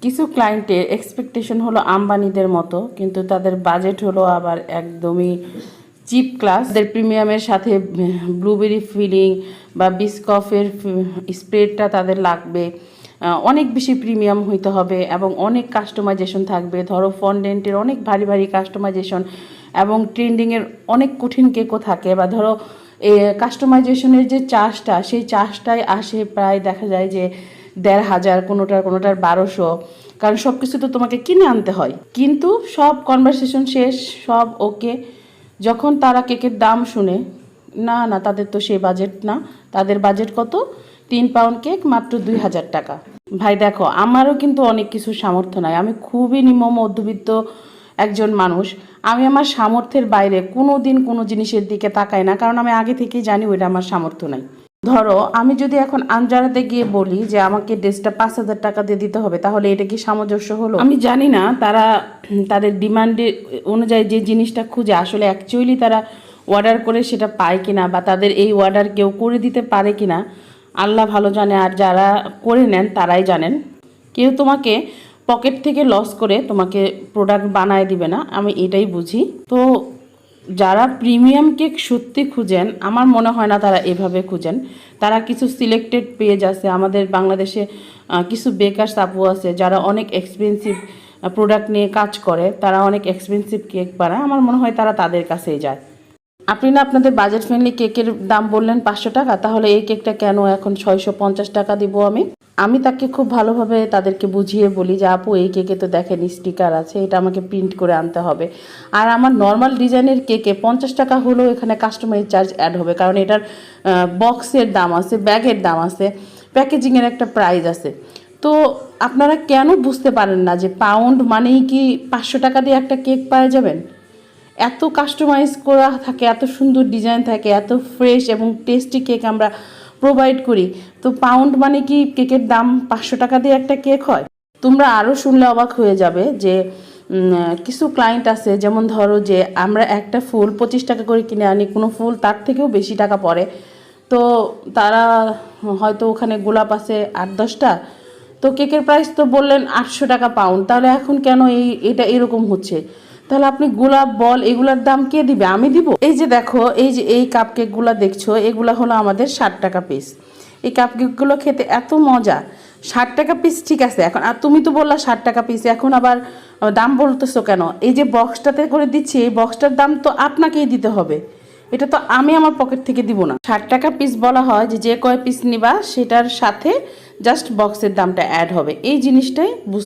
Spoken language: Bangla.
কিছু ক্লায়েন্টের এক্সপেকটেশন হলো আম্বানিদের মতো, কিন্তু তাদের বাজেট হলো আবার একদমই চিপ ক্লাস। তাদের প্রিমিয়ামের সাথে ব্লুবেরি ফিলিং বা বিস্কফের স্প্রেডটা তাদের লাগবে, অনেক বেশি প্রিমিয়াম হইতে হবে এবং অনেক কাস্টমাইজেশন থাকবে। ধরো ফন্ডেন্টের অনেক ভারী ভারী কাস্টমাইজেশন এবং ট্রেন্ডিংয়ের অনেক কঠিন কেকও থাকে। বা ধরো কাস্টমাইজেশনের যে চার্জটা, সেই চার্জটাই আসে প্রায় দেখা যায় যে ১,৫০০, কোনোটার ১২০০, কারণ সব কিছু তো তোমাকে কিনে আনতে হয়। কিন্তু সব কনভারসেশন শেষ, সব ওকে, যখন তারা কেকের দাম শুনে, না না তাদের তো সেই বাজেট না। তাদের বাজেট কত? ৩ পাউন্ড কেক মাত্র ২,০০০ টাকা। ভাই দেখো, আমারও কিন্তু অনেক কিছু সামর্থ্য নাই, আমি খুবই নিম্ন মধ্যবিত্ত একজন মানুষ। আমি আমার সামর্থ্যের বাইরে কোনো দিন কোনো জিনিসের দিকে তাকাই না, কারণ আমি আগে থেকেই জানি ওইটা আমার সামর্থ্য নাই। ধরো আমি যদি এখন আনজারাতে গিয়ে বলি যে আমাকে ড্রেসটা ৫,০০০ টাকা দিয়ে দিতে হবে, তাহলে এটা কি সামঞ্জস্য হলো? আমি জানি না তারা তাদের ডিমান্ডের অনুযায়ী যে জিনিসটা খুঁজে আসলে অ্যাকচুয়ালি তারা অর্ডার করে সেটা পায় কিনা, বা তাদের এই অর্ডার কেউ করে দিতে পারে কিনা আল্লাহ ভালো জানে, আর যারা করে নেন তারাই জানেন। কেউ তোমাকে পকেট থেকে লস করে তোমাকে প্রোডাক্ট বানায় দিবে না, আমি এটাই বুঝি। তো যারা প্রিমিয়াম কেক সত্যি খুঁজেন, আমার মনে হয় না তারা এভাবে খুঁজেন। তারা কিছু সিলেক্টেড পেজ আছে আমাদের বাংলাদেশে, কিছু বেকারস আপু আছে যারা অনেক এক্সপেন্সিভ প্রোডাক্ট নিয়ে কাজ করে, তারা অনেক এক্সপেন্সিভ কেক বানায়। আমার মনে হয় তারা তাদের কাছেই যায়। আপনি না আপনাদের বাজেট ফ্রেন্ডলি কেকের দাম বললেন ৫০০ টাকা, তাহলে এই কেকটা কেন এখন ৬৫০ টাকা দিব? আমি তাকে খুব ভালোভাবে তাদেরকে বুঝিয়ে বলি যে আপু এই কেকে তো দেখেন স্টিকার আছে, এটা আমাকে প্রিন্ট করে আনতে হবে। আর আমার নর্মাল ডিজাইনের কেকে ৫০ টাকা হলেও এখানে কাস্টমাইজ চার্জ অ্যাড হবে, কারণ এটার বক্সের দাম আছে, ব্যাগের দাম আছে, প্যাকেজিংয়ের একটা প্রাইস আছে। তো আপনারা কেন বুঝতে পারেন না যে পাউন্ড মানেই কি ৫০০ টাকা দিয়ে একটা কেক পাওয়া যাবেন? এত কাস্টমাইজ করা থাকে, এত সুন্দর ডিজাইন থাকে, এত ফ্রেশ এবং টেস্টি কেক আমরা প্রোভাইড করি। তো পাউন্ড মানে কি কেকের দাম ৫০০ টাকা দিয়ে একটা কেক হয়? তোমরা আরও শুনলে অবাক হয়ে যাবে যে কিছু ক্লায়েন্ট আছে, যেমন ধরো যে আমরা একটা ফুল ২৫ টাকা করে কিনে আনি, কোনো ফুল তার থেকেও বেশি টাকা পড়ে। তো তারা হয়তো ওখানে গোলাপ আছে ৮-১০টা, তো কেকের প্রাইস তো বললেন ৮০০ টাকা পাউন্ড, তাহলে এখন কেন এটা এরকম হচ্ছে? তাহলে আপনি গোলাপ বল এগুলার দাম কে দিবে? আমি দিব? এই যে দেখো, এই যে এই কাপ কেকগুলো দেখছো, এগুলো হলো আমাদের ৬০ টাকা পিস। এই কাপ কেকগুলো খেতে এত মজা। ৬০ টাকা পিস ঠিক আছে, এখন আর তুমি তো বললা ৬০ টাকা পিস, এখন আবার দাম বলতেছো কেন? এই যে বক্সটাতে করে দিচ্ছি, এই বক্সটার দাম তো আপনাকেই দিতে হবে, এটা তো আমি আমার পকেট থেকে দিব না। ৬০ টাকা পিস বলা হয় যে যে কয় পিস নিবা সেটার সাথে জাস্ট বক্সের দামটা অ্যাড হবে, এই জিনিসটাই